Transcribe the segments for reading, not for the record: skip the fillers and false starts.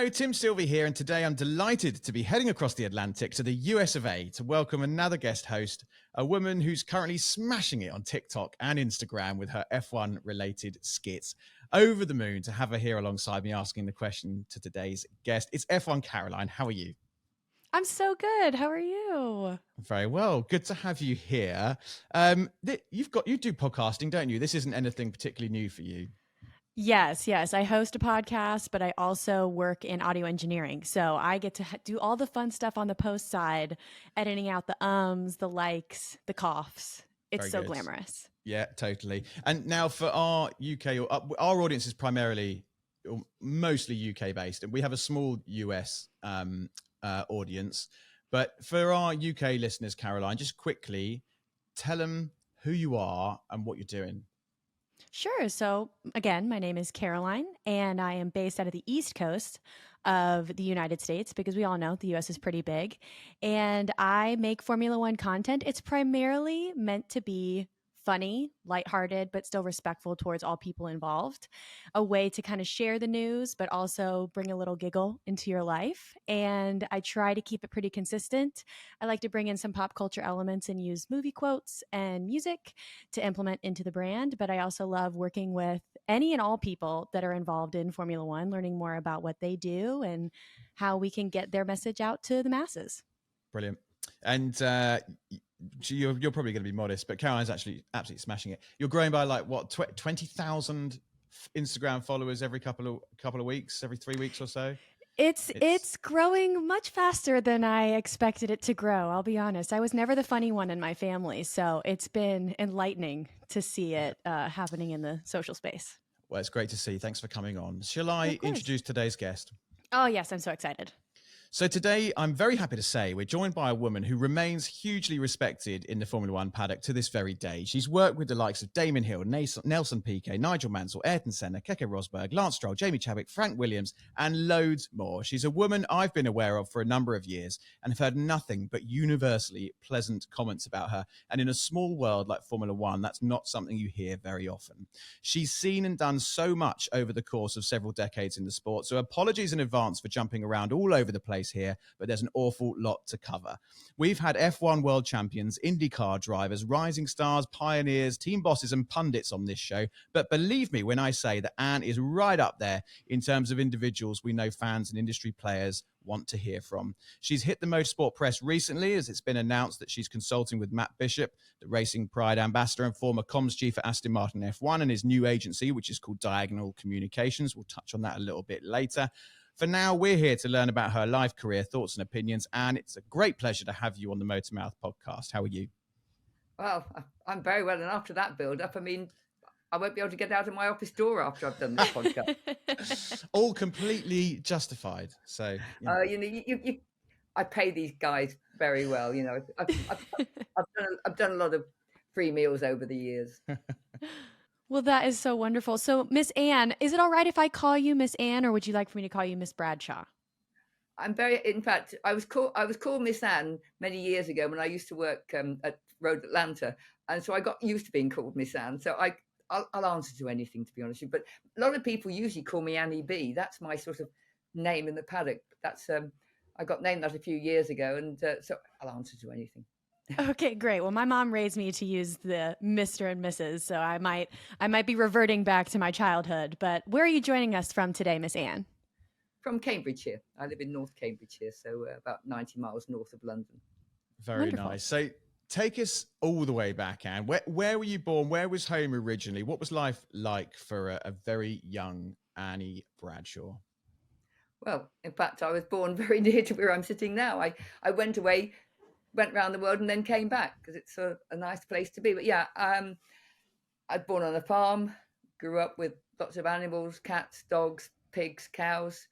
Hello, Tim Sylvie here, and today I'm delighted to be heading across the Atlantic to the US of A to welcome another guest host, a woman who's currently smashing it on TikTok and Instagram with her F1 related skits. Over the moon to have her here alongside me asking the question to today's guest. It's F1 Caroline. How are you? I'm so good. How are you? Very well. Good to have you here. You do podcasting, don't you? This isn't anything particularly new for you. Yes. I host a podcast, but I also work in audio engineering. So I get to do all the fun stuff on the post side, editing out the ums, the likes, the coughs. It's Very so good. glamorous. Yeah, totally. And now for our UK, our audience is primarily or mostly UK based, and we have a small US audience. But for our UK listeners, Caroline, just quickly tell them who you are and what you're doing. Sure. So, again, my name is Caroline, and I am based out of the East Coast of the United States because we all know the US is pretty big. And I make Formula One content. It's primarily meant to be funny, lighthearted, but still respectful towards all people involved. A way to kind of share the news, but also bring a little giggle into your life. And I try to keep it pretty consistent. I like to bring in some pop culture elements and use movie quotes and music to implement into the brand. But I also love working with any and all people that are involved in Formula One, learning more about what they do and how we can get their message out to the masses. Brilliant. And you're probably going to be modest, but Caroline's actually absolutely smashing it. You're growing by like what 20,000 Instagram followers every couple of weeks, every 3 weeks or so. It's growing much faster than I expected it to grow. I'll be honest. I was never the funny one in my family, so it's been enlightening to see it happening in the social space. Well, it's great to see. Thanks for coming on. Shall I introduce today's guest? Oh, yes. I'm so excited. So today, I'm very happy to say we're joined by a woman who remains hugely respected in the Formula One paddock to this very day. She's worked with the likes of Damon Hill, Nelson Piquet, Nigel Mansell, Ayrton Senna, Keke Rosberg, Lance Stroll, Jamie Chadwick, Frank Williams, and loads more. She's a woman I've been aware of for a number of years and have heard nothing but universally pleasant comments about her. And in a small world like Formula One, that's not something you hear very often. She's seen and done so much over the course of several decades in the sport, so apologies in advance for jumping around all over the place here, but there's an awful lot to cover. We've had F1 world champions, IndyCar drivers, rising stars, pioneers, team bosses and pundits on this show, but believe me when I say that Anne is right up there in terms of individuals we know fans and industry players want to hear from. She's hit the motorsport press recently as it's been announced that she's consulting with Matt Bishop, the Racing Pride ambassador and former comms chief at Aston Martin F1, and his new agency, which is called Diagonal Communications. We'll touch on that a little bit later. For now, we're here to learn about her life, career, thoughts and opinions, and it's a great pleasure to have you on the MotorMouth podcast. How are you? Well, I'm very well, and after that build-up, I mean, I won't be able to get out of my office door after I've done this podcast. All completely justified. So, I pay these guys very well. You know, I've done a lot of free meals over the years. Well, that is so wonderful. So, Miss Anne, is it all right if I call you Miss Anne, or would you like for me to call you Miss Bradshaw? In fact, I was called Miss Anne many years ago when I used to work at Road Atlanta, and so I got used to being called Miss Anne. So I'll answer to anything, to be honest with you. But a lot of people usually call me Annie B. That's my sort of name in the paddock. That's I got named that a few years ago, and so I'll answer to anything. Okay, great. Well, my mom raised me to use the Mr. and Mrs., so I might be reverting back to my childhood. But where are you joining us from today, Miss Anne? From Cambridgeshire. I live in North Cambridgeshire, so about 90 miles north of London. Very Wonderful. Nice. So take us all the way back, Anne. Where were you born? Where was home originally? What was life like for a very young Annie Bradshaw? Well, in fact, I was born very near to where I'm sitting now. I went away, went around the world and then came back because it's a nice place to be. But yeah, I was born on a farm, grew up with lots of animals, cats, dogs, pigs, cows,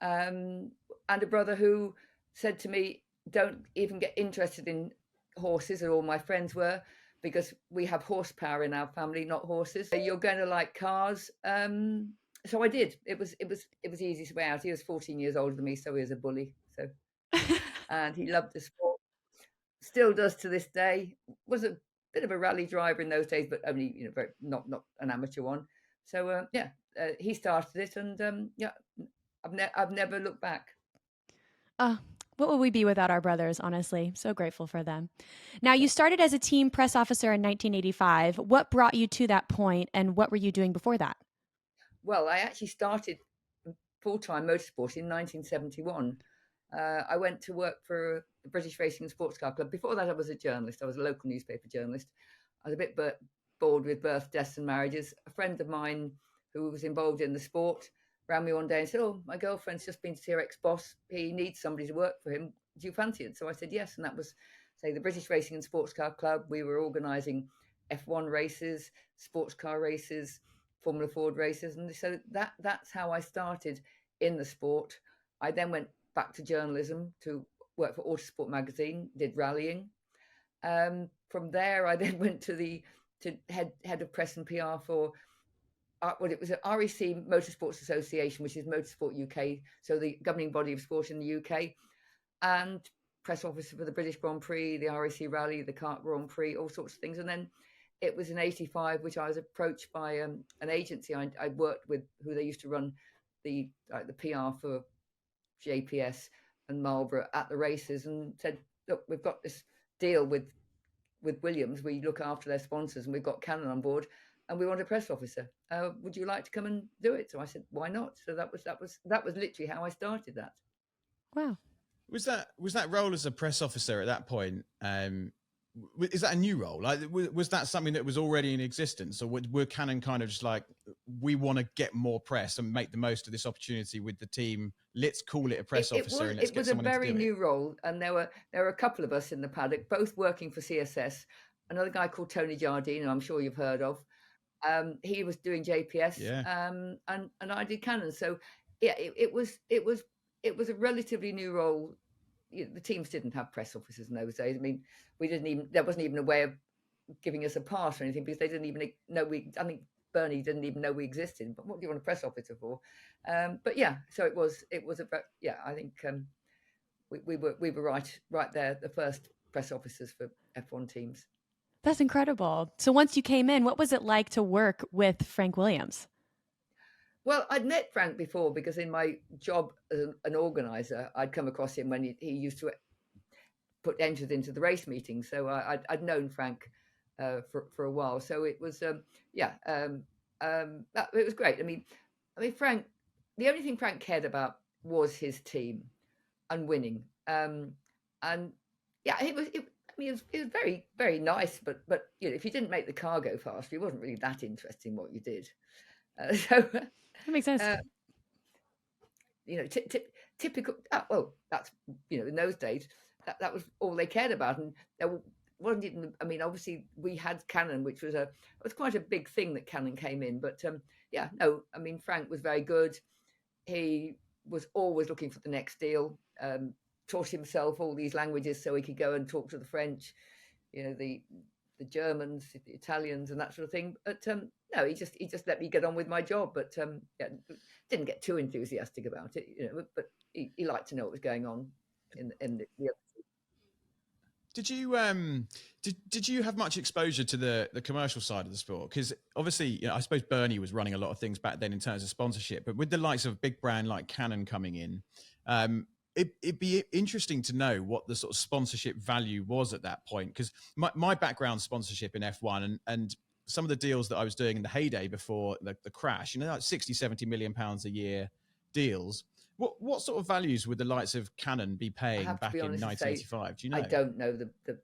and a brother who said to me, don't even get interested in horses, as all my friends were, because we have horsepower in our family, not horses. You're going to like cars. So I did. It was easy way out. He was 14 years older than me, so he was a bully. So, and he loved the sport. Still does to this day. Was a bit of a rally driver in those days, but only very, not an amateur one. So he started it, and I've never looked back. Uh, what would we be without our brothers, honestly? So grateful for them. Now, Yeah. you started as a team press officer in 1985. What brought you to that point, and what were you doing before that? Well, I actually started full-time motorsport in 1971. I went to work for the British Racing and Sports Car Club. Before that, I was a journalist. I was a local newspaper journalist. I was a bit bored with births, deaths, and marriages. A friend of mine who was involved in the sport rang me one day and said, "Oh, my girlfriend's just been to see her ex-boss. He needs somebody to work for him. Do you fancy it?" So I said yes, and that was, say, the British Racing and Sports Car Club. We were organising F1 races, sports car races, Formula Ford races, and so that's how I started in the sport. I then went back to journalism to work for Autosport magazine, did rallying. From there, I then went to head of press and PR for well, it was an REC Motorsports Association, which is Motorsport UK, so the governing body of sport in the UK, and press officer for the British Grand Prix, the REC Rally, the Kart Grand Prix, all sorts of things. And then it was in '85, which I was approached by an agency I worked with, who they used to run the PR for JPS and Marlborough at the races, and said, "Look, we've got this deal with Williams. We look after their sponsors, and we've got Canon on board, and we want a press officer. Would you like to come and do it?" So I said, "Why not?" So that was literally how I started that. Wow. Was that role as a press officer at that point? Is that a new role? Like, was that something that was already in existence, or were Canon kind of just like, we want to get more press and make the most of this opportunity with the team? Let's call it a press officer and let's get someone to do it. It was a very new role, and there were a couple of us in the paddock, both working for CSS. Another guy called Tony Giardino, I'm sure you've heard of. He was doing JPS, Yeah. and I did Canon. So yeah, it was a relatively new role. The teams didn't have press officers in those days. I mean, there wasn't even a way of giving us a pass or anything, because they didn't even know I think Bernie didn't even know we existed. But what do you want a press officer for? But yeah, so it was yeah. I think we were right there, the first press officers for F1 teams. That's incredible. So once you came in, what was it like to work with Frank Williams? Well, I'd met Frank before, because in my job as an organizer, I'd come across him when he used to put entries into the race meetings. So I'd known Frank for a while. So it was it was great. I mean, Frank. The only thing Frank cared about was his team and winning. And yeah, it was very, very nice. But if you didn't make the car go fast, it wasn't really that interesting what you did. So That makes sense. Typical. Well, that's in those days that was all they cared about, and there wasn't even. I mean, obviously we had Canon, which was quite a big thing that Canon came in. But yeah, no, I mean, Frank was very good. He was always looking for the next deal. Taught himself all these languages so he could go and talk to the French, the Germans, the Italians, and that sort of thing. But no, he just let me get on with my job. But yeah, didn't get too enthusiastic about it, But he liked to know what was going on in the other. Did you have much exposure to the commercial side of the sport? Because obviously, I suppose Bernie was running a lot of things back then in terms of sponsorship, but with the likes of a big brand like Canon coming in, it'd be interesting to know what the sort of sponsorship value was at that point. Because my background sponsorship in F1 and some of the deals that I was doing in the heyday before the crash, like 60, 70 million pounds a year deals. What sort of values would the likes of Canon be paying back in 1985? Do you know? I don't know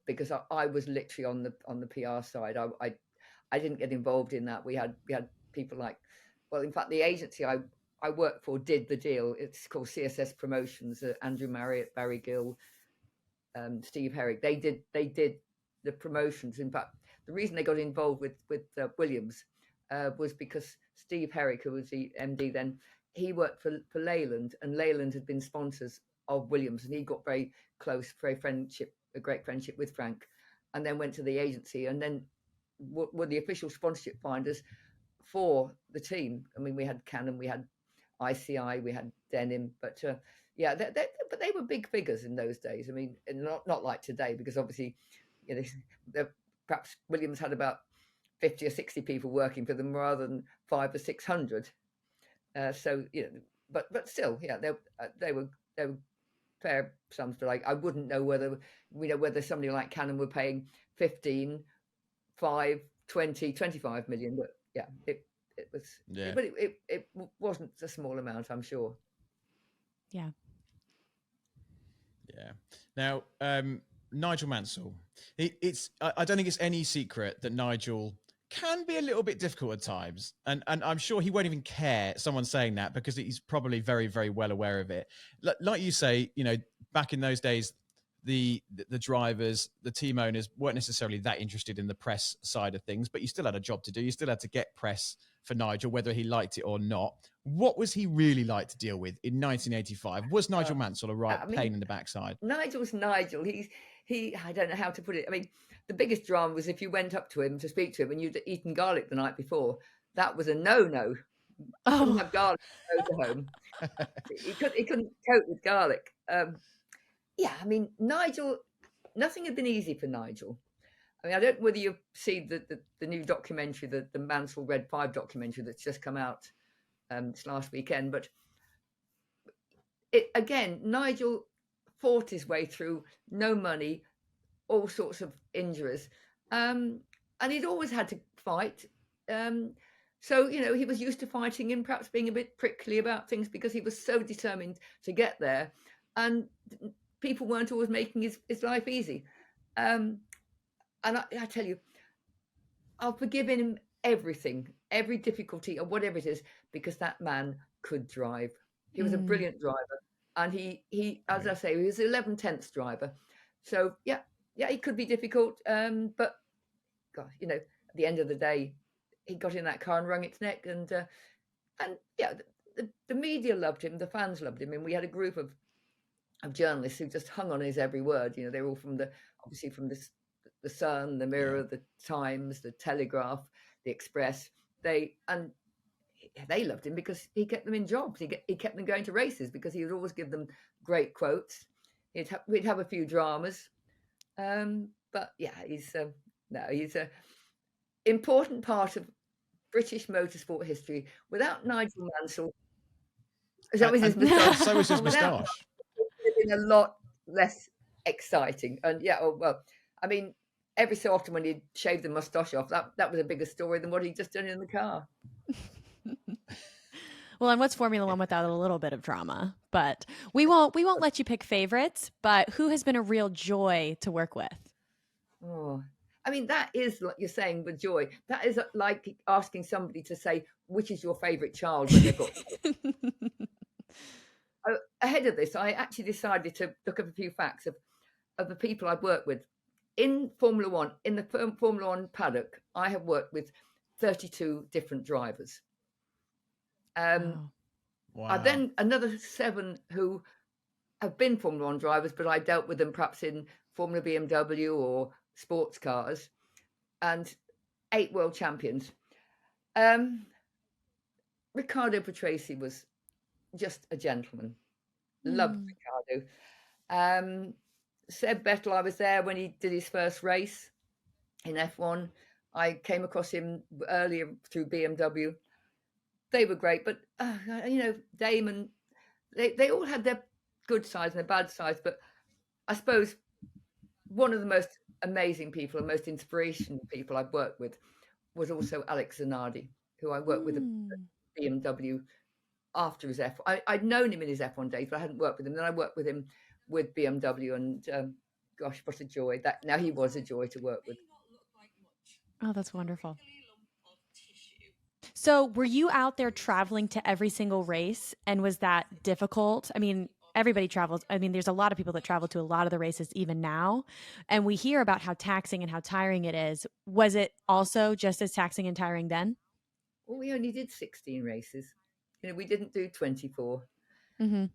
because I was literally on the PR side. I didn't get involved in that. We had people like, well, in fact, the agency I worked for did the deal. It's called CSS Promotions. Andrew Marriott, Barry Gill, Steve Herrick. They did the promotions. In fact, the reason they got involved with Williams was because Steve Herrick, who was the MD then, he worked for Leyland, and Leyland had been sponsors of Williams, and he got very close, a great friendship with Frank, and then went to the agency, and then were the official sponsorship finders for the team. I mean, we had Canon, we had ICI, we had Denim, but yeah, but they were big figures in those days. I mean, not like today, because obviously, perhaps Williams had about 50 or 60 people working for them rather than 500 or 600. So but still, yeah, they were fair sums. But like, I wouldn't know whether somebody like Canon were paying 15, 5, 20, 25 million. But yeah, it was, but it wasn't a small amount, I'm sure. Yeah. Yeah. Now, Nigel Mansell. I don't think it's any secret that Nigel can be a little bit difficult at times, and I'm sure he won't even care someone saying that, because he's probably very, very well aware of it. Like you say, back in those days, the drivers, the team owners weren't necessarily that interested in the press side of things, but you still had a job to do. You still had to get press for Nigel, whether he liked it or not. What was he really like to deal with in 1985? Was Nigel Mansell a right pain in the backside? Nigel's Nigel. He. I don't know how to put it. I mean, the biggest drama was if you went up to him to speak to him and you'd eaten garlic the night before. That was a no-no. Oh. Couldn't have garlic in the home. He couldn't cope with garlic. Yeah, I mean, Nigel. Nothing had been easy for Nigel. I mean, I don't know whether you've seen the new documentary, the Mansell Red 5 documentary that's just come out this last weekend. But Nigel fought his way through, no money, all sorts of injuries. And he'd always had to fight. So, he was used to fighting and perhaps being a bit prickly about things because he was so determined to get there. And people weren't always making his life easy. And I tell you, I'll forgive him everything, every difficulty or whatever it is, because that man could drive. He was a brilliant driver. And he as I say, he was 11/10 driver. So, yeah, he could be difficult. But, God, at the end of the day, he got in that car and wrung its neck. And yeah, the media loved him. The fans loved him. And we had a group of journalists who just hung on his every word. They were all from obviously from the Sun, the Mirror, the Times, the Telegraph, the Express. They loved him because he kept them in jobs. He kept them going to races because he would always give them great quotes. We'd have a few dramas, but yeah, he's an important part of British motorsport history. Without Nigel Mansell, so was his moustache. So was his moustache. It's been a lot less exciting. And yeah, I mean, every so often when he'd shave the moustache off, that was a bigger story than what he'd just done in the car. Well, and what's Formula One without a little bit of drama? But we won't let you pick favorites, but who has been a real joy to work with? Oh, I mean, that is like you're saying with joy. That is like asking somebody to say, which is your favorite child when they've got. Ahead of this, I actually decided to look up a few facts of the people I've worked with. In Formula One, in the Formula One paddock, I have worked with 32 different drivers. Wow. Then another 7 who have been Formula One drivers, but I dealt with them perhaps in Formula BMW or sports cars, and 8 world champions. Riccardo Patrese was just a gentleman. Loved Riccardo. Seb Vettel, I was there when he did his first race in F1. I came across him earlier through BMW. They were great, but Damon, they all had their good sides and their bad sides. But I suppose one of the most amazing people and most inspirational people I've worked with was also Alex Zanardi, who I worked with at BMW after his F1. I'd known him in his F1 days, but I hadn't worked with him. Then I worked with him with BMW, and gosh, what a joy! Now he was a joy to work with. Oh, that's wonderful. So were you out there traveling to every single race, and was that difficult? I mean, everybody travels. I mean, there's a lot of people that travel to a lot of the races even now, and we hear about how taxing and how tiring it is. Was it also just as taxing and tiring then? Well, we only did 16 races. We didn't do 24. Mm-hmm.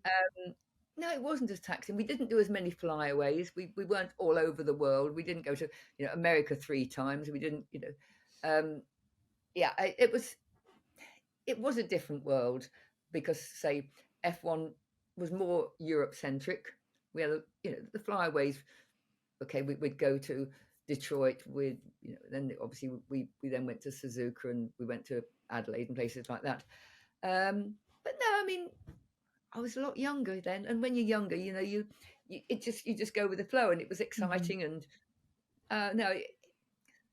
No, it wasn't as taxing. We didn't do as many flyaways. We weren't all over the world. We didn't go to America 3 times. We didn't it was a different world because say F1 was more Europe centric. We had the flyaways. Okay, we'd go to Detroit. Then obviously we then went to Suzuka and we went to Adelaide and places like that. But no, I mean, I was a lot younger then, and when you're younger, you just go with the flow, and it was exciting. And no,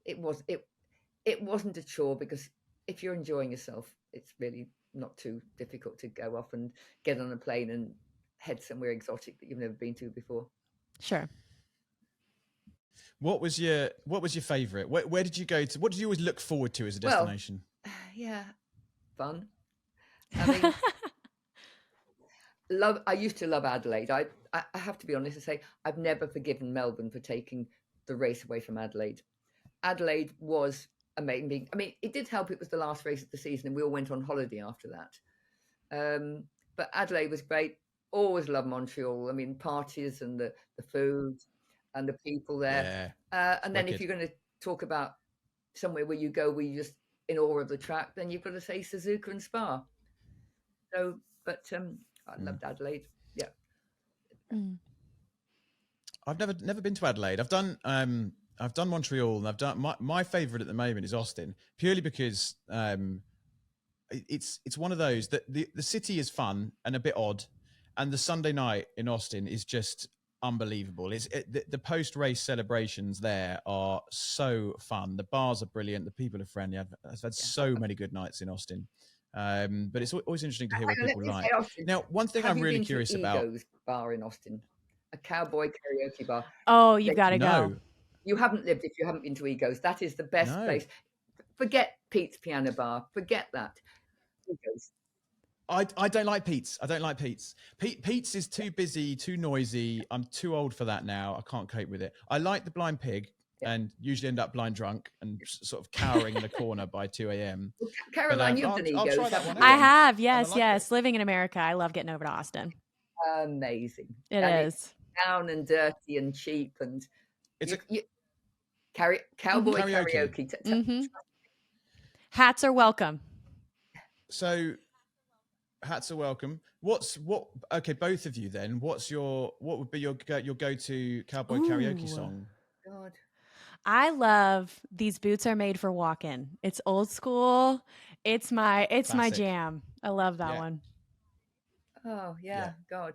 it wasn't a chore, because if you're enjoying yourself, it's really not too difficult to go off and get on a plane and head somewhere exotic that you've never been to before. Sure. What was your favorite? Where did you go to? What did you always look forward to as a destination? Well, yeah, fun. I mean, I used to love Adelaide. I have to be honest and say I've never forgiven Melbourne for taking the race away from Adelaide. Adelaide was amazing. I mean, it did help. It was the last race of the season, and we all went on holiday after that. But Adelaide was great. Always loved Montreal. I mean, parties and the food and the people there. Yeah. And then if you're going to talk about somewhere where you you're just in awe of the track, then you've got to say Suzuka and Spa. So, but I loved Adelaide. Yeah. I've never been to Adelaide. I've done Montreal, and I've done my favorite at the moment is Austin, purely because it's one of those that the city is fun and a bit odd, and the Sunday night in Austin is just unbelievable. The post-race celebrations there are so fun. The bars are brilliant. The people are friendly. I've had so many good nights in Austin. But it's always interesting to hear what people like. Now, one thing I'm really curious about. Ego's bar in Austin, a cowboy karaoke bar. Oh, you've got to go. You haven't lived if you haven't been to Ego's. That is the best place. Forget Pete's Piano Bar. Forget that. Ego's. I don't like Pete's. I don't like Pete's. Pete's is too busy, too noisy. I'm too old for that now. I can't cope with it. I like the Blind Pig, and usually end up blind drunk and sort of cowering in a corner by 2 a.m. Well, Caroline, you've done Ego's. Try that one I out. have, yes. Living in America, I love getting over to Austin. Amazing. It is. It's down and dirty and cheap, and it's cowboy karaoke. Hats are welcome. So hats are welcome. Okay, both of you then. What would be your go-to cowboy karaoke song? God. I love These Boots Are Made for Walking. It's old school. It's my jam. I love that one. Oh yeah. God.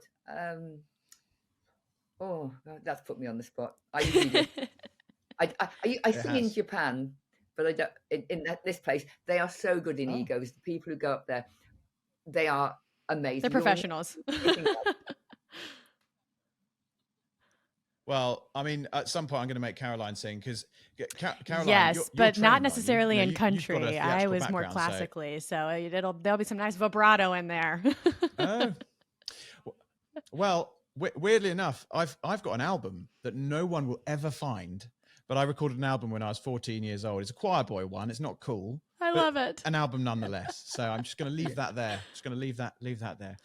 Oh God, that's put me on the spot. I usually do. I sing in Japan, but I don't in this place. They are so good in Egos. The people who go up there, they are amazing. They're professionals. Well, I mean, at some point I'm going to make Caroline sing, because Caroline. Yes, you're but trained, not necessarily in you've country. I was more classically, so there'll be some nice vibrato in there. Oh. Well, weirdly enough, I've got an album that no one will ever find, but I recorded an album when I was 14 years old. It's a choir boy one. It's not cool. I love it. An album nonetheless. So I'm just going to leave that there. Just going to leave that there.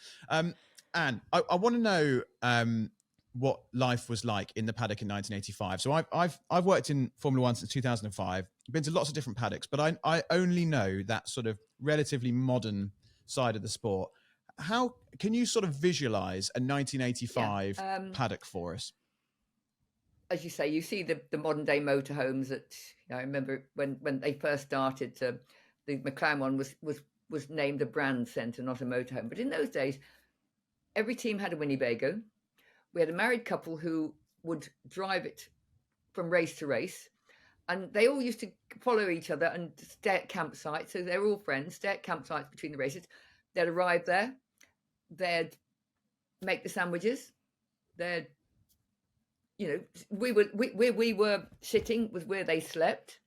Anne, I want to know what life was like in the paddock in 1985. So I've worked in Formula One since 2005. Been to lots of different paddocks, but I only know that sort of relatively modern side of the sport. How can you sort of visualize a 1985 paddock for us? As you say, you see the modern day motorhomes that I remember when they first started. The McLaren one was named a brand centre, not a motorhome. But in those days, every team had a Winnebago. We had a married couple who would drive it from race to race, and they all used to follow each other and stay at campsites. So they're all friends, stay at campsites between the races. They'd arrive there. They'd make the sandwiches. They'd, we were sitting was where they slept.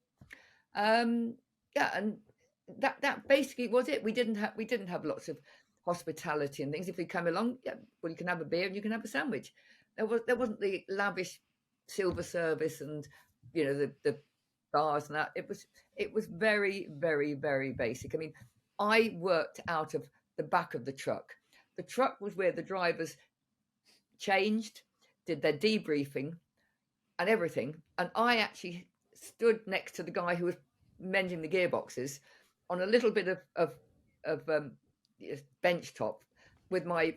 And that basically was it. We didn't have lots of hospitality and things. If you come along, well, you can have a beer and you can have a sandwich. There wasn't the lavish silver service and the bars and that. It was very, very, very basic. I mean, I worked out of the back of the truck. The truck was where the drivers changed, did their debriefing and everything. And I actually stood next to the guy who was mending the gearboxes on a little bit of bench top with my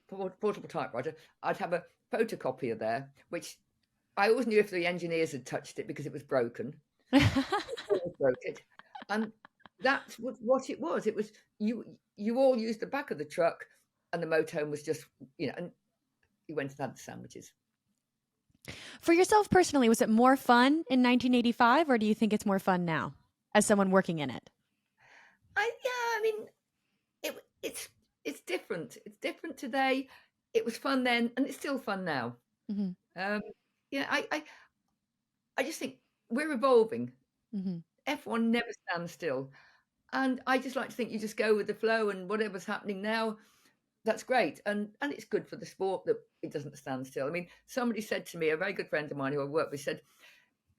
portable typewriter. I'd have a photocopier there, which I always knew if the engineers had touched it because it was broken. Broke it. And that's what it was. It was you all used the back of the truck and the motorhome was just, and you went and had the sandwiches. For yourself personally, was it more fun in 1985, or do you think it's more fun now as someone working in it? I mean, it's different. It's different today. It was fun then, and it's still fun now. Mm-hmm. I just think we're evolving. Mm-hmm. F1 never stands still, and I just like to think you just go with the flow, and whatever's happening now, that's great, and it's good for the sport that it doesn't stand still. I mean, somebody said to me, a very good friend of mine who I work with, said,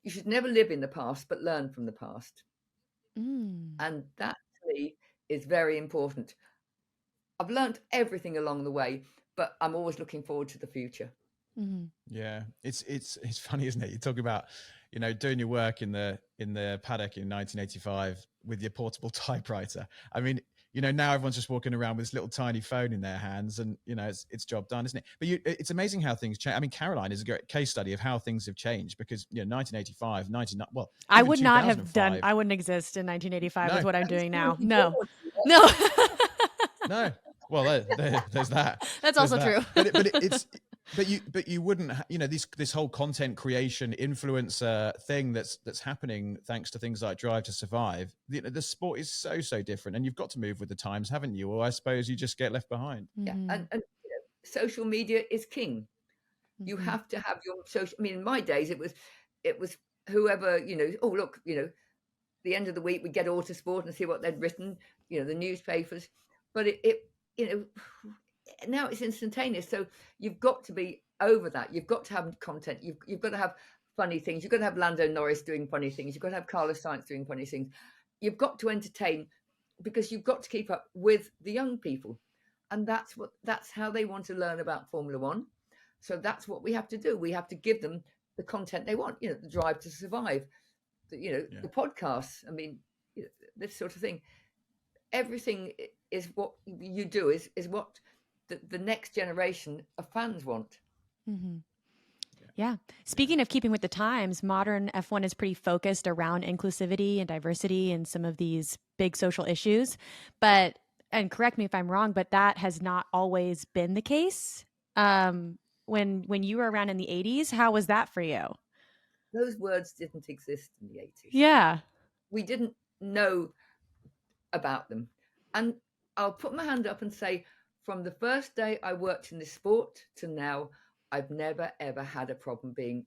"You should never live in the past, but learn from the past." And that to me is very important. I've learned everything along the way, but I'm always looking forward to the future. Mm-hmm. Yeah, it's funny, isn't it? You talk about, doing your work in the paddock in 1985 with your portable typewriter. I mean, now everyone's just walking around with this little tiny phone in their hands, and it's job done, isn't it? But it's amazing how things change. I mean, Caroline is a great case study of how things have changed, because 1985, 99. Well, I would not have done. I wouldn't exist in 1985 with what I'm doing now. No. No. Well, there's that. That's also true. But you wouldn't, this whole content creation influencer thing that's happening thanks to things like Drive to Survive. The sport is so different, and you've got to move with the times, haven't you? Or I suppose you just get left behind. Yeah, and social media is king. You have to have your social. I mean, in my days, it was whoever, oh look, the end of the week we get Autosport and see what they'd written, the newspapers, but it now it's instantaneous. So you've got to be over that. You've got to have content. You've got to have funny things. You've got to have Lando Norris doing funny things. You've got to have Carlos Sainz doing funny things. You've got to entertain, because you've got to keep up with the young people, and that's how they want to learn about Formula One. So that's what we have to do. We have to give them the content they want. The Drive to Survive, the podcasts. I mean, this sort of thing. Everything is what you do is what the next generation of fans want. Mm-hmm. Yeah. Speaking of keeping with the times, modern F1 is pretty focused around inclusivity and diversity and some of these big social issues. But, and correct me if I'm wrong, but that has not always been the case. When you were around in the 80s, how was that for you? Those words didn't exist in the 80s. Yeah. We didn't know about them. And I'll put my hand up and say, from the first day I worked in this sport to now, I've never, ever had a problem being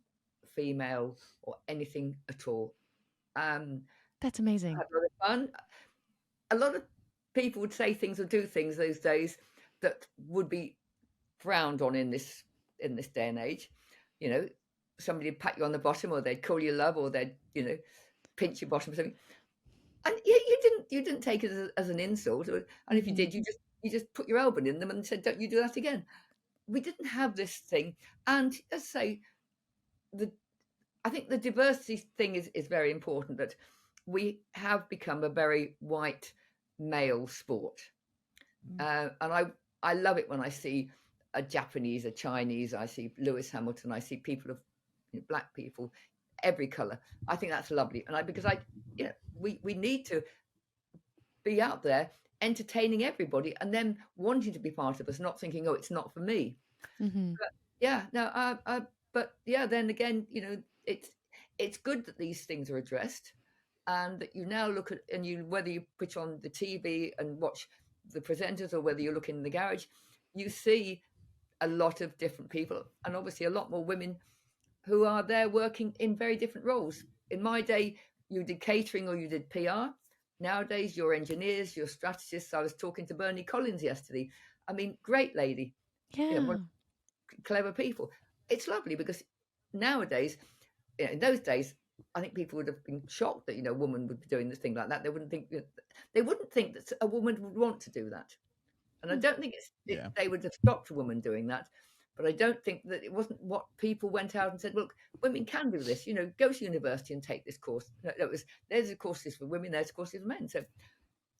female or anything at all. That's amazing. I had a lot of fun. A lot of people would say things or do things those days that would be frowned on in this day and age. Somebody would pat you on the bottom, or they'd call you love, or they'd, pinch your bottom or something. And you didn't take it as an insult. And if you did, you just put your elbow in them and said, "Don't you do that again." We didn't have this thing. And as I say, I think the diversity thing is very important, that we have become a very white male sport. And I love it when I see a Japanese, a Chinese, I see Lewis Hamilton, I see people of black people, every color. I think that's lovely. And because we need to be out there entertaining everybody, and them wanting to be part of us, not thinking, oh, it's not for me. Mm-hmm. But then again, it's good that these things are addressed, and that you now look at, and whether you put on the TV and watch the presenters, or whether you look in the garage, you see a lot of different people, and obviously a lot more women who are there working in very different roles. In my day, you did catering or you did PR. Nowadays, you're engineers, you're strategists. I was talking to Bernie Collins yesterday. I mean, great lady. Yeah. Clever people. It's lovely, because nowadays, in those days, I think people would have been shocked that a woman would be doing this thing like that. They wouldn't think that a woman would want to do that. And I don't think they would have stopped a woman doing that. But I don't think that it wasn't what people went out and said, look, women can do this, go to university and take this course. No, there's a courses for women, there's courses for men. So,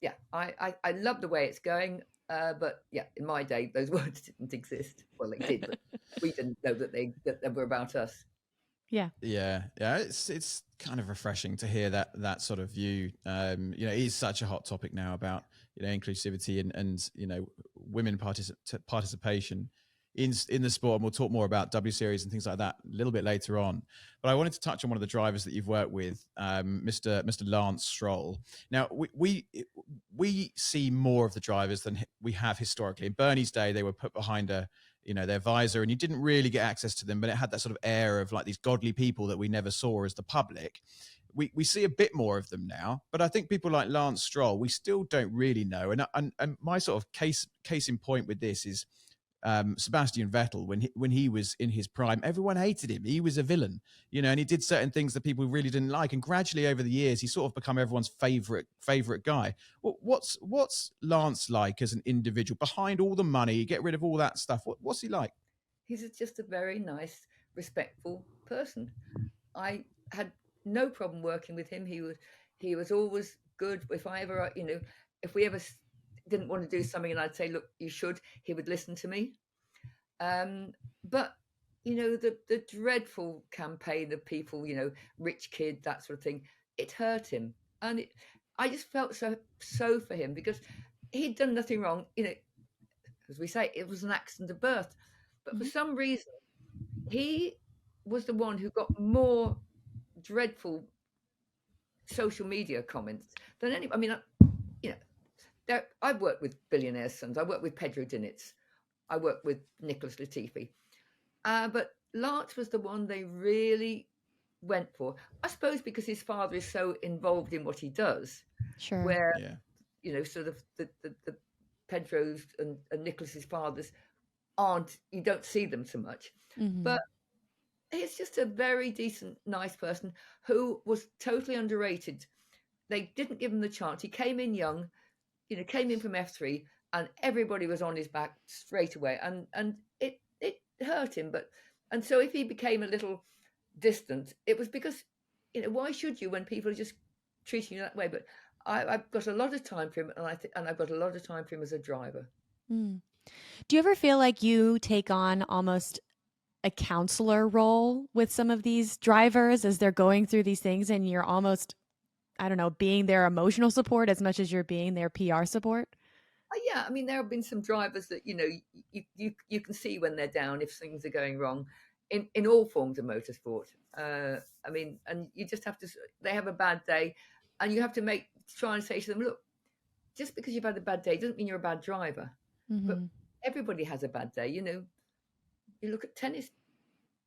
yeah, I love the way it's going. But, yeah, in my day, those words didn't exist. Well, they did, but we didn't know that they were about us. Yeah. It's kind of refreshing to hear that sort of view. It is such a hot topic now about inclusivity and women participation in the sport. And we'll talk more about W Series and things like that a little bit later on. But I wanted to touch on one of the drivers that you've worked with, Mr. Lance Stroll. Now, we see more of the drivers than we have historically. In Bernie's day, they were put behind their visor, and you didn't really get access to them, but it had that sort of air of like these godly people that we never saw as the public. We see a bit more of them now, but I think people like Lance Stroll, we still don't really know. And my sort of case in point with this is Sebastian Vettel. When he was in his prime, everyone hated him. He was a villain, and he did certain things that people really didn't like. And gradually over the years, he sort of become everyone's favorite guy. What's Lance like as an individual? Behind all the money, get rid of all that stuff. What's he like? He's just a very nice, respectful person. I had no problem working with him. He was always good. If we ever didn't want to do something and I'd say, look, you should, he would listen to me. But the dreadful campaign of people, rich kid, that sort of thing, it hurt him. And I just felt so for him, because he'd done nothing wrong. As we say, it was an accident of birth. But for some reason, he was the one who got more dreadful social media comments than any. I mean, I've worked with billionaires' sons. I worked with Pedro Diniz. I worked with Nicholas Latifi. But Lance was the one they really went for. I suppose because his father is so involved in what he does. Sure. Where, sort of the Pedro's and Nicholas's fathers you don't see them so much. Mm-hmm. But he's just a very decent, nice person who was totally underrated. They didn't give him the chance. He came in young, came in from F3, and everybody was on his back straight away. And it hurt him. And so if he became a little distant, it was because, why should you when people are just treating you that way? But I've got a lot of time for him, and I've got a lot of time for him as a driver. Mm. Do you ever feel like you take on almost a counselor role with some of these drivers as they're going through these things, and you're almost, I don't know, being their emotional support as much as you're being their PR support? Yeah, I mean, there have been some drivers that, you can see when they're down if things are going wrong in all forms of motorsport. I mean, and you just have to, they have a bad day, and you have to try and say to them, look, just because you've had a bad day doesn't mean you're a bad driver. Mm-hmm. But everybody has a bad day. You look at tennis,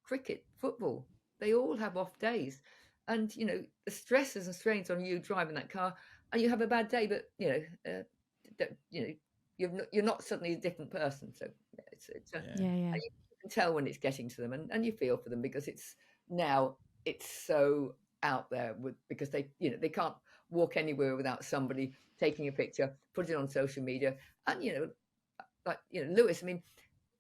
cricket, football, they all have off days. And, the stresses and strains on you driving that car, and you have a bad day, but, you're not suddenly a different person. So yeah. You can tell when it's getting to them, and you feel for them, because it's so out there because they can't walk anywhere without somebody taking a picture, put it on social media. And, Lewis, I mean,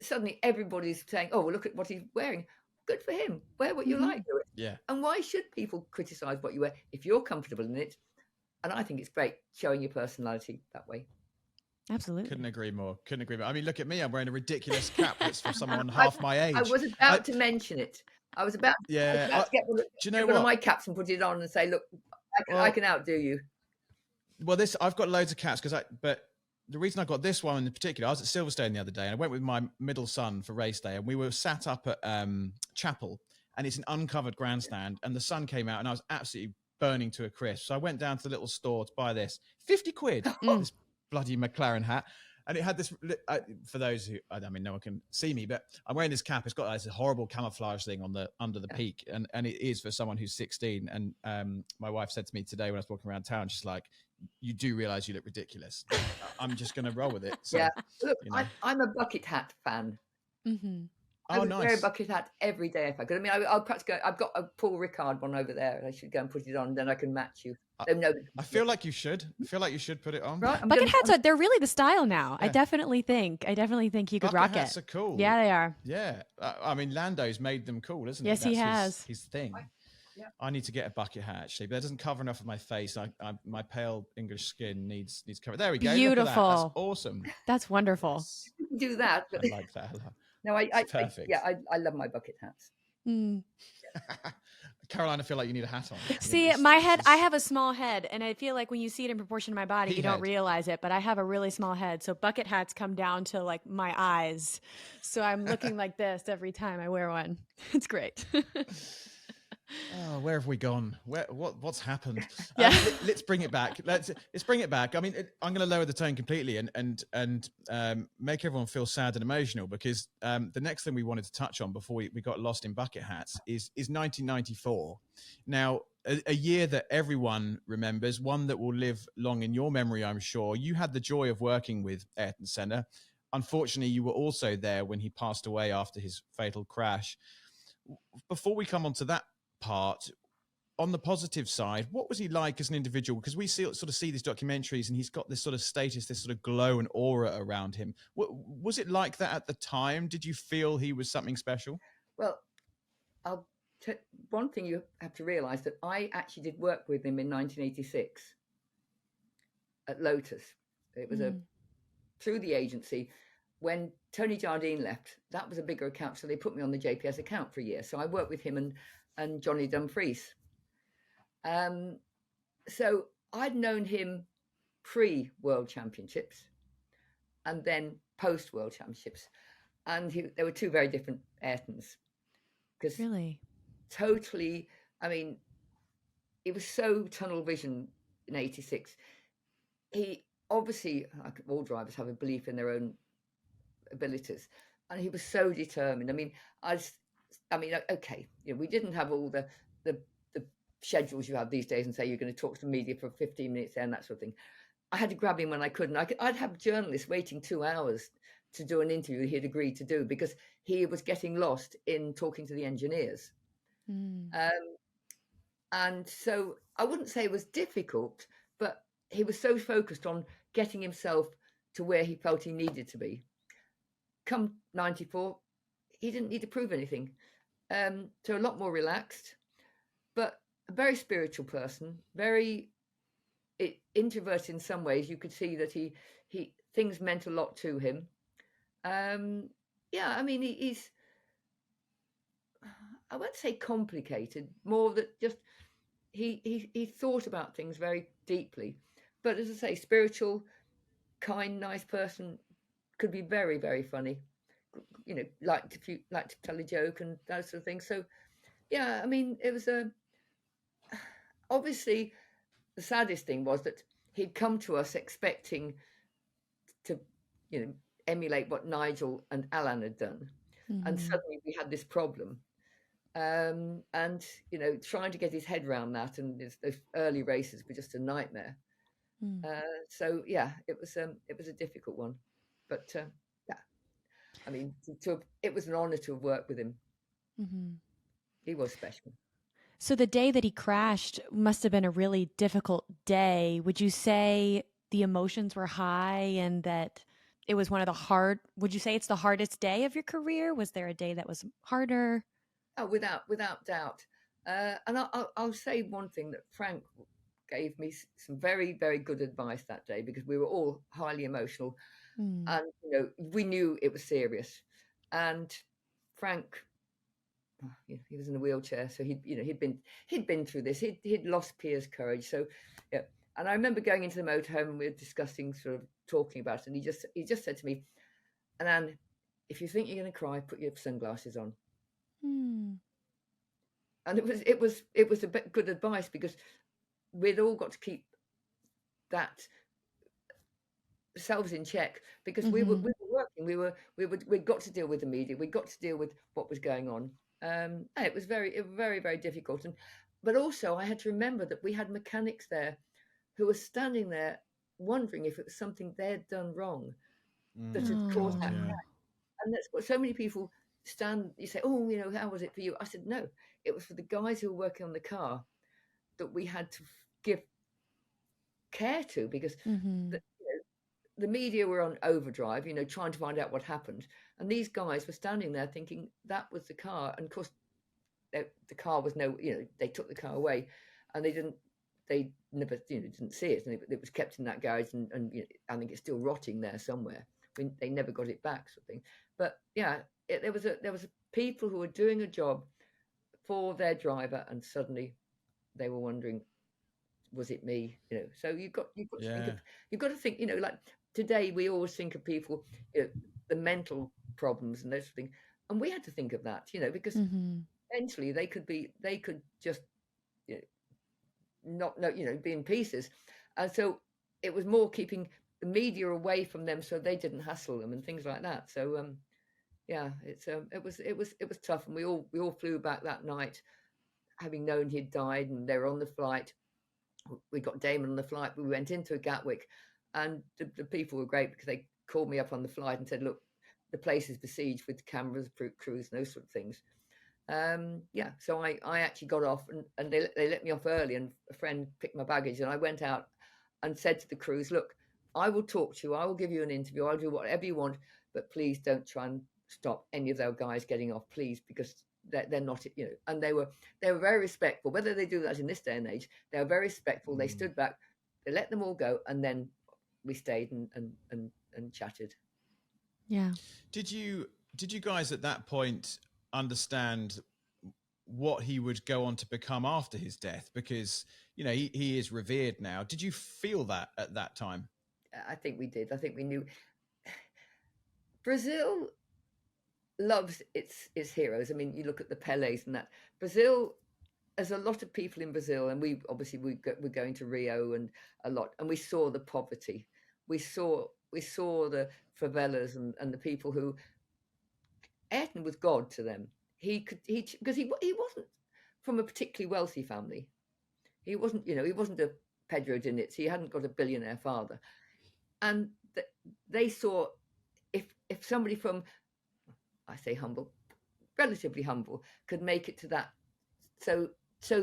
suddenly everybody's saying, oh, well, look at what he's wearing. Good for him. Wear what you like, Lewis. Yeah. And why should people criticize what you wear if you're comfortable in it? And I think it's great showing your personality that way. Absolutely. Couldn't agree more. I mean, look at me. I'm wearing a ridiculous cap that's for someone half my age. I was about to mention it. I was about to get one of my caps and put it on and say, look, I can outdo you. Well, I've got loads of caps but the reason I got this one in particular, I was at Silverstone the other day, and I went with my middle son for race day, and we were sat up at Chapel, and it's an uncovered grandstand, and the sun came out, and I was absolutely burning to a crisp. So I went down to the little store to buy this. 50 quid, this bloody McLaren hat. And it had this, for those who, I mean, no one can see me, but I'm wearing this cap. It's got this horrible camouflage thing under the peak. And it is for someone who's 16. And my wife said to me today when I was walking around town, she's like, you do realize you look ridiculous. I'm just going to roll with it. So, yeah. Look, I'm a bucket hat fan. Mm-hmm. I would wear a bucket hat every day if I could. I mean, I'll perhaps go. I've got a Paul Ricard one over there, and I should go and put it on. Then I can match you. I feel like you should. I feel like you should put it on. Right, bucket hats—they're really the style now. Yeah. I definitely think you could rock it. Bucket hats are cool. Yeah, they are. Yeah, I mean, Lando's made them cool, isn't Yes, he has. His thing. I need to get a bucket hat actually, but that doesn't cover enough of my face. My pale English skin needs cover. There we go. Beautiful. Look at that. That's awesome. That's wonderful. Yes. Do that. I like that a lot. No, I love my bucket hats. Mm. Caroline, I feel like you need a hat on. See, my head, I have a small head, and I feel like when you see it in proportion to my body, you don't P-head. realize it, but I have a really small head. So bucket hats come down to like my eyes. So I'm looking like this every time I wear one. It's great. Oh, where have we gone? What's happened? Yeah. Let's bring it back. Let's bring it back. I mean, I'm going to lower the tone completely and make everyone feel sad and emotional, because the next thing we wanted to touch on before we got lost in bucket hats is 1994. Now, a year that everyone remembers, one that will live long in your memory, I'm sure. You had the joy of working with Ayrton Senna. Unfortunately, you were also there when he passed away after his fatal crash. Before we come on to that part, on the positive side, what was he like as an individual? Because we sort of see these documentaries and he's got this sort of status, this sort of glow and aura around him. Was it like that at the time? Did you feel he was something special? Well, one thing you have to realise, that I actually did work with him in 1986 at Lotus. It was through the agency. When Tony Jardine left, that was a bigger account, so they put me on the JPS account for a year. So I worked with him and Johnny Dumfries. So I'd known him pre-World Championships and then post-World Championships. And there were two very different Ayrtons. Really? Totally, I mean, it was so tunnel vision in 86. He obviously, like all drivers, have a belief in their own abilities. And he was so determined. I mean, okay, we didn't have all the schedules you have these days and say you're going to talk to the media for 15 minutes there and that sort of thing. I had to grab him when I couldn't. I'd have journalists waiting 2 hours to do an interview he'd agreed to do, because he was getting lost in talking to the engineers. And so I wouldn't say it was difficult, but he was so focused on getting himself to where he felt he needed to be. Come 94, he didn't need to prove anything. So a lot more relaxed, but a very spiritual person, very introverted in some ways. You could see that he things meant a lot to him. I mean, he's, I won't say complicated, more that just he thought about things very deeply. But as I say, spiritual, kind, nice person, could be very, very funny. Like to tell a joke and that sort of thing. So, yeah, I mean, it was obviously the saddest thing was that he'd come to us expecting to, emulate what Nigel and Alan had done, and suddenly we had this problem. And trying to get his head around that, and those early races were just a nightmare. So yeah, it was a difficult one, but yeah, I mean, it was an honor to have worked with him. He was special. So the day that he crashed must have been a really difficult day. Would you say the emotions were high and that it was one of the would you say it's the hardest day of your career? Was there a day that was harder? Oh, without doubt. And I'll say one thing, that Frank gave me some very, very good advice that day, because we were all highly emotional, and we knew it was serious. And Frank, he was in a wheelchair, so he'd been through this. He'd lost Piers' courage. So yeah. And I remember going into the motorhome and we were discussing, sort of talking about it, and he just said to me, "Anne, if you think you're going to cry, put your sunglasses on." And it was a bit good advice, because we'd all got to keep that selves in check, because we were working, we got to deal with the media, we got to deal with what was going on. And it was very, very difficult. But also I had to remember that we had mechanics there who were standing there wondering if it was something they had done wrong that had caused that crash. And that's what so many people stand. You say, "Oh, how was it for you?" I said, "No, it was for the guys who were working on the car that we had to give care to, because the media were on overdrive, trying to find out what happened, and these guys were standing there thinking that was the car, and of course the car was they took the car away, and they never didn't see it, and it was kept in that garage, and I think it's still rotting there somewhere. They never got it back, sort of thing. But yeah, there was people who were doing a job for their driver, and suddenly they were wondering, was it me? So you've got to think, like today we always think of people, the mental problems and those things, and we had to think of that, because eventually they could just not know, be in pieces, and so it was more keeping the media away from them so they didn't hassle them and things like that. So it was tough, and we all flew back that night, having known he'd died, and they were on the flight. We got Damon on the flight. We went into Gatwick, and the people were great because they called me up on the flight and said, look, the place is besieged with cameras, crews, and those sort of things. So I actually got off, and they let me off early, and a friend picked my baggage, and I went out and said to the crews, look, I will talk to you, I will give you an interview, I'll do whatever you want, but please don't try and stop any of those guys getting off, please, because they're not, and they were very respectful. Whether they do that in this day and age, they were very respectful. They stood back, they let them all go, and then we stayed and chatted. Yeah. Did you guys at that point understand what he would go on to become after his death? Because he is revered now. Did you feel that at that time? I think we did. I think we knew. Brazil loves its heroes. I mean, you look at the Pelés and that. Brazil, there's a lot of people in Brazil, and we're going to Rio and a lot, and we saw the poverty. We saw the favelas and the people who Ayrton was God to them. Because he wasn't from a particularly wealthy family. He wasn't a Pedro Diniz. He hadn't got a billionaire father, and they saw if somebody from, I say humble, relatively humble, could make it to that, so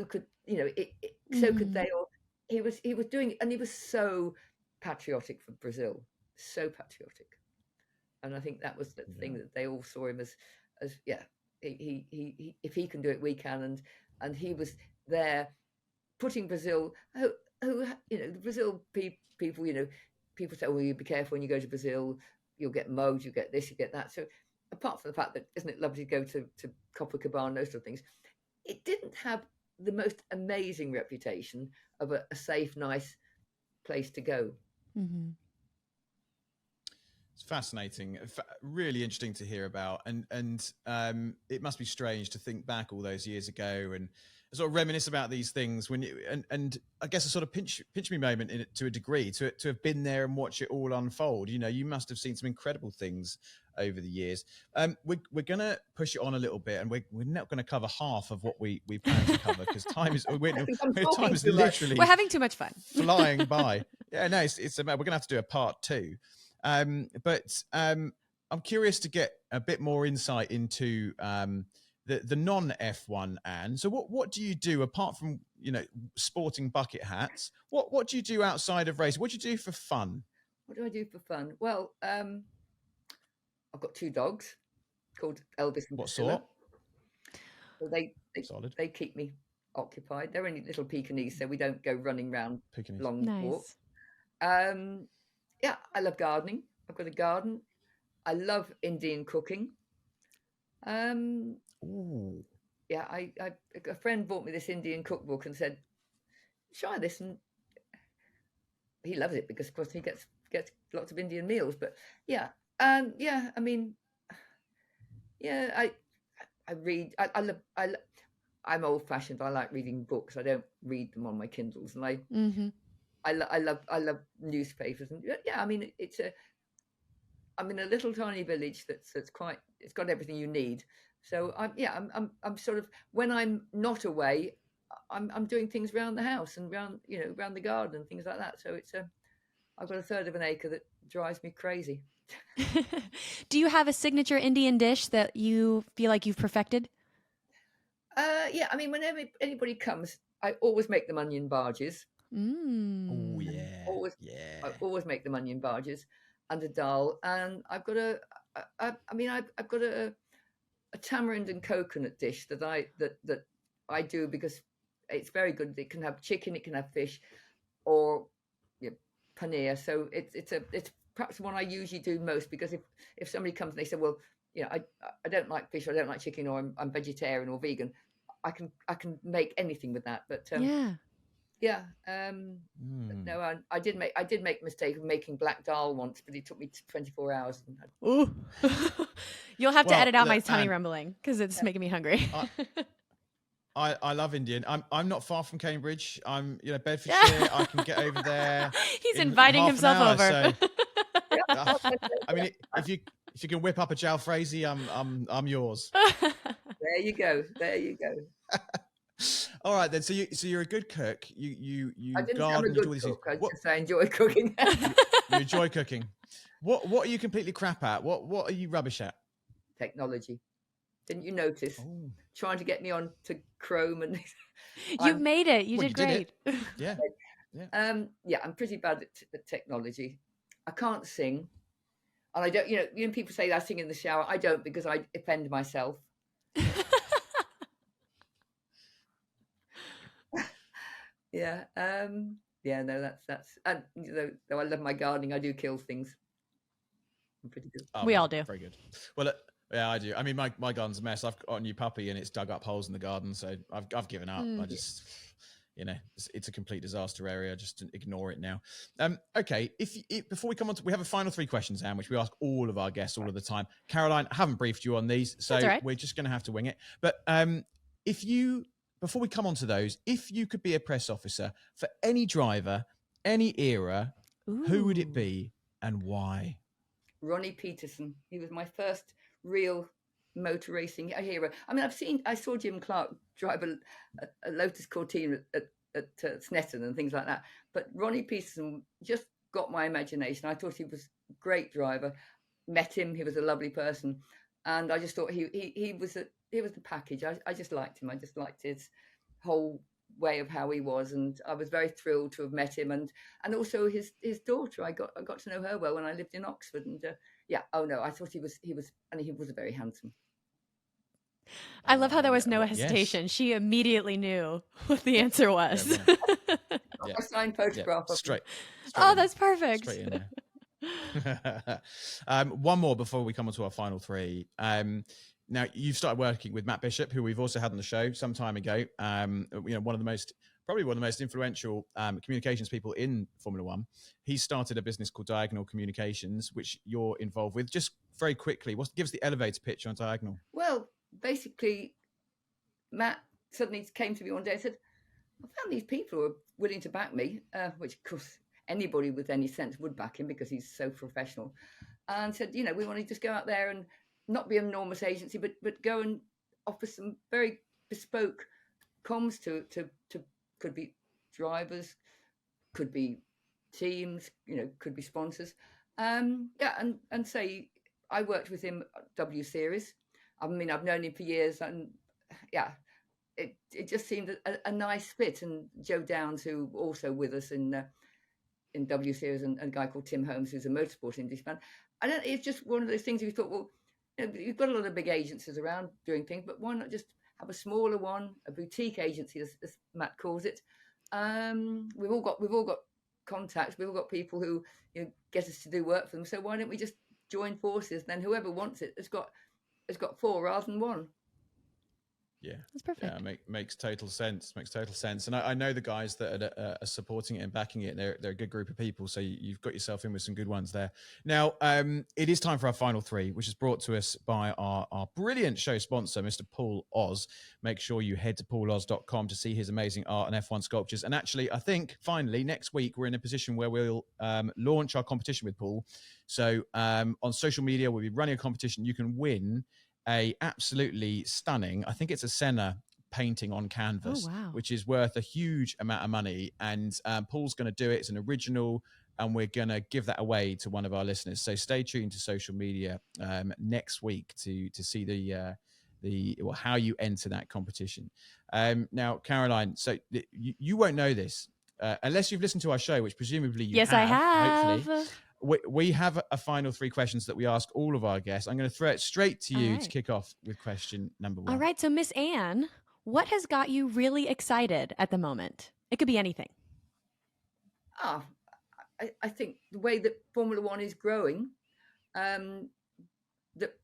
could so could they all. He was doing it, and he was so patriotic for Brazil, so patriotic, and I think that was the thing that they all saw him as he if he can do it, we can, and he was there putting Brazil, who the Brazil people, people say, well, you be careful when you go to Brazil, you'll get mugged, you get this, you get that. So apart from the fact that, isn't it lovely to go to Copacabana, those sort of things, it didn't have the most amazing reputation of a safe, nice place to go. Mm-hmm. It's fascinating, really interesting to hear about, and it must be strange to think back all those years ago and sort of reminisce about these things when and I guess a sort of pinch me moment in it to a degree, to have been there and watch it all unfold. You must have seen some incredible things over the years. We're going to push it on a little bit, and we're not going to cover half of what we plan to cover because time is literally we're having too much fun, flying by. Yeah, no, it's about, we're going to have to do a part 2. But I'm curious to get a bit more insight into the non-F1, Anne. So what do you do apart from sporting bucket hats? What do you do outside of racing? What do you do for fun? What do I do for fun? Well, I've got 2 dogs called Elvis and What Priscilla. sort? So they keep me occupied. They're only little Pekingese, so we don't go running around long walks. Yeah, I love gardening. I've got a garden. I love Indian cooking. Ooh. Yeah, a friend bought me this Indian cookbook and said, try this, and he loves it because, of course, he gets lots of Indian meals. But I mean, I read. I'm old-fashioned. I like reading books. I don't read them on my Kindles, and I love newspapers, and I mean, I'm in a little tiny village that's quite. It's got everything you need. So I'm sort of, when I'm not away, I'm doing things around the house and around the garden and things like that. So it's I've got a third of an acre that drives me crazy. Do you have a signature Indian dish that you feel like you've perfected? I mean, whenever anybody comes, I always make them onion barges. Oh yeah. I always make them onion barges and a dal, and I've got I've got a tamarind and coconut dish that I do because it's very good. It can have chicken, it can have fish, or paneer. So it's perhaps the one I usually do most, because if somebody comes and they say, well, I don't like fish, or I don't like chicken, or I'm vegetarian or vegan, I can make anything with that. But Yeah. yeah. But no, I did make a mistake of making black dal once, but it took me 24 hours. Ooh. You'll have to Well, edit out my look, tummy Anne, rumbling because it's making me hungry. I love Indian. I'm not far from Cambridge. I'm Bedfordshire. I can get over there. He's in inviting half an himself hour, over. So Yeah, I mean, if you can whip up a jalfrezi, I'm yours. there you go. There you go. All right then. So you're a good cook. You I didn't say I'm a garden. You do all good these cook. I things. just I enjoy cooking. You enjoy cooking. What are you completely crap at? What are you rubbish at? Technology. Didn't you notice? Oh. Trying to get me on to Chrome and You made it. You did you great. Did it. Yeah. Yeah, I'm pretty bad at technology. I can't sing, and I don't. People say I sing in the shower. I don't because I offend myself. Yeah. Yeah. No, that's. And though I love my gardening, I do kill things. I'm pretty good. We all do. Very good. Well, yeah, I do. I mean, my garden's a mess. I've got a new puppy, and it's dug up holes in the garden, so I've given up. I just. It's a complete disaster area. Just ignore it now. Okay. Before we come on to, we have a final 3 questions, Anne, which we ask all of our guests all of the time. Caroline, I haven't briefed you on these, so right. We're just going to have to wing it. But before we come on to those, if you could be a press officer for any driver, any era, who would it be and why? Ronnie Peterson. He was my first real motor racing hero. I mean, I saw Jim Clark drive a Lotus Cortina at Snetton and things like that. But Ronnie Peterson just got my imagination. I thought he was a great driver. Met him, he was a lovely person, and I just thought he was the package. I just liked him. I just liked his whole way of how he was, and I was very thrilled to have met him, and also his daughter. I got to know her well when I lived in Oxford, and I thought he was very handsome. I love how there was no hesitation. Yes. She immediately knew what the answer was. A signed photograph of straight. Oh, that's perfect. Straight in there. One more before we come on to our final 3. Now, you've started working with Matt Bishop, who we've also had on the show some time ago. Probably one of the most influential communications people in Formula One. He started a business called Diagonal Communications, which you're involved with. Just very quickly, what gives the elevator pitch on Diagonal? Well, basically, Matt suddenly came to me one day and said, I found these people who are willing to back me, which, of course, anybody with any sense would back him because he's so professional. And said, we want to just go out there and not be an enormous agency, but go and offer some very bespoke comms to could be drivers, could be teams, could be sponsors. And say I worked with him at W Series. I mean, I've known him for years, and it just seemed a nice fit. And Joe Downs, who also with us in W Series, and a guy called Tim Holmes, who's a motorsport industry fan. It's just one of those things we thought, well, you've got a lot of big agencies around doing things, but why not just have a smaller one, a boutique agency, as Matt calls it. We've all got contacts. We've all got people who get us to do work for them. So why don't we just join forces? Then whoever wants it has got 4 rather than 1. Yeah, that's perfect. Yeah, makes total sense. And I know the guys that are supporting it and backing it. They're a good group of people. So you've got yourself in with some good ones there. Now, it is time for our final 3, which is brought to us by our brilliant show sponsor, Mr. Paul Oz. Make sure you head to pauloz.com to see his amazing art and F1 sculptures. And actually, I think finally next week we're in a position where we'll launch our competition with Paul. So on social media, we'll be running a competition. You can win a absolutely stunning, I think it's a Senna painting on canvas, which is worth a huge amount of money. And Paul's going to do it. It's an original, and we're going to give that away to one of our listeners. So stay tuned to social media next week to see how you enter that competition. Now, Caroline, so you won't know this unless you've listened to our show, which presumably you have. Yes, I have. Hopefully. We have a final 3 questions that we ask all of our guests. I'm going to throw it straight to you to kick off with question number 1. All right. So, Miss Anne, what has got you really excited at the moment? It could be anything. I think the way that Formula One is growing, that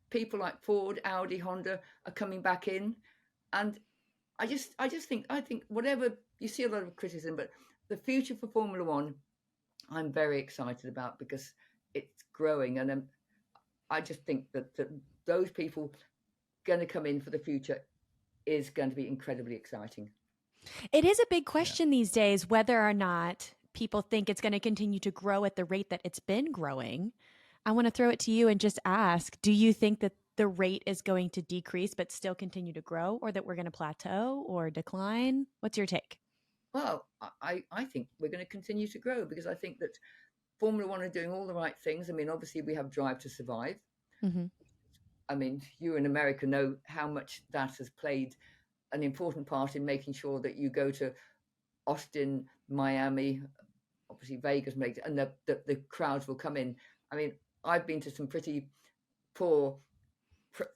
people like Ford, Audi, Honda are coming back in, and I just think whatever you see a lot of criticism, but the future for Formula One, I'm very excited about because it's growing, and I just think that those people going to come in for the future is going to be incredibly exciting. It is a big question these days whether or not people think it's going to continue to grow at the rate that it's been growing. I want to throw it to you and just ask, do you think that the rate is going to decrease but still continue to grow, or that we're going to plateau or decline? What's your take? Well, I think we're going to continue to grow because I think that Formula One are doing all the right things. I mean, obviously we have Drive to Survive. Mm-hmm. I mean, you in America know how much that has played an important part in making sure that you go to Austin, Miami, obviously Vegas, and the crowds will come in. I mean, I've been to some pretty poor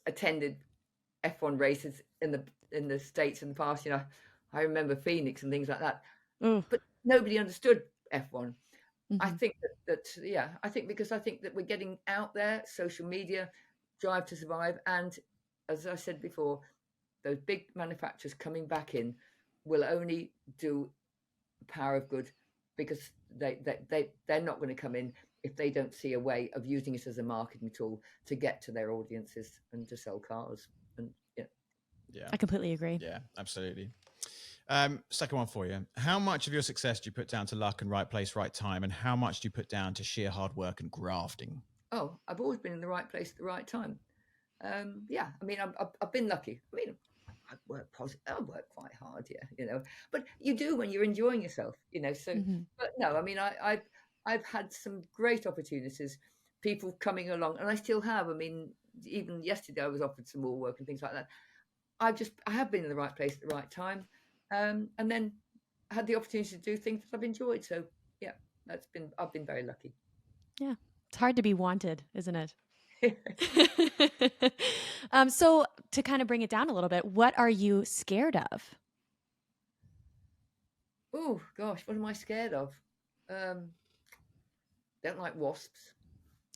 attended F1 races in the States in the past. You know, I remember Phoenix and things like that. But nobody understood F1. I think I think that we're getting out there, social media, Drive to Survive, and as I said before, those big manufacturers coming back in will only do power of good because they're not going to come in if they don't see a way of using it as a marketing tool to get to their audiences and to sell cars. And I completely agree. Yeah, absolutely. Second one for you. How much of your success do you put down to luck and right place, right time? And how much do you put down to sheer hard work and grafting? Oh, I've always been in the right place at the right time. I mean, I've been lucky. I mean, I work quite hard, you know, but you do when you're enjoying yourself, you know, so, but no, I mean, I've had some great opportunities, people coming along, and I still have. I mean, even yesterday I was offered some more work and things like that. I have been in the right place at the right time. And then I had the opportunity to do things that I've enjoyed. So yeah, I've been very lucky. Yeah. It's hard to be wanted, isn't it? So to kind of bring it down a little bit, what are you scared of? Oh gosh, what am I scared of? Don't like wasps.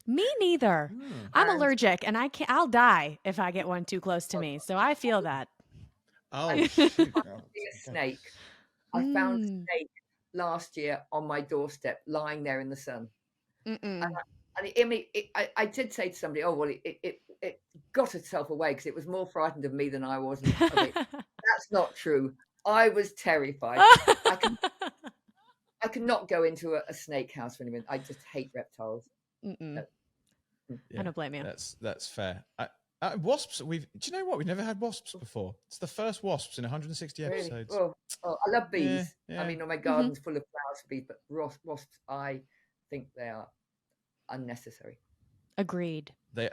Me neither. I'm allergic, and I'll die if I get one too close to me. So I feel that. Oh, shoot. A snake. I found a snake last year on my doorstep, lying there in the sun. And I did say to somebody, "Oh well, it got itself away because it was more frightened of me than I was." That's not true. I was terrified. I cannot go into a snake house for anyone. I just hate reptiles. I don't blame you. That's fair. Wasps. Do you know what? We've never had wasps before. It's the first wasps in 160 episodes. Really? Oh, I love bees. I mean, my garden's full of flowers for bees, but wasps, I think they are unnecessary. Agreed. They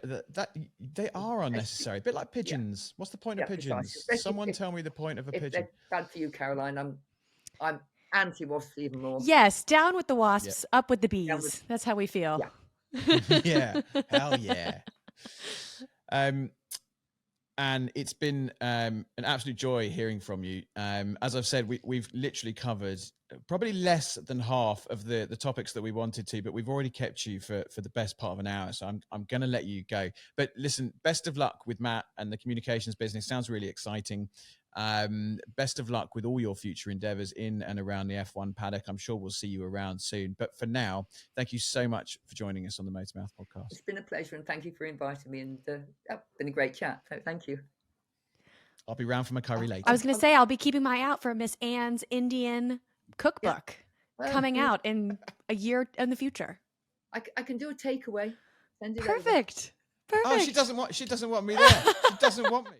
are unnecessary. A bit like pigeons. What's the point of pigeons? Someone tell me the point of a pigeon. They're bad for you, Caroline. I'm anti-wasps even more. Yes, down with the wasps, up with the bees. That's how we feel. Yeah. Hell yeah. And it's been an absolute joy hearing from you. As I've said, we've literally covered probably less than half of the topics that we wanted to, but we've already kept you for the best part of an hour. So I'm going to let you go. But listen, best of luck with Matt and the communications business. Sounds really exciting. Best of luck with all your future endeavors in and around the F1 paddock. I'm sure we'll see you around soon. But for now, thank you so much for joining us on the MotorMouth podcast. It's been a pleasure, and thank you for inviting me. And it's been a great chat. So thank you. I'll be round for my curry later. I was going to say, I'll be keeping my eye out for Miss Anne's Indian cookbook coming out in a year in the future. I can do a takeaway. Send it Perfect. over. Oh, she doesn't want me there. She doesn't want me.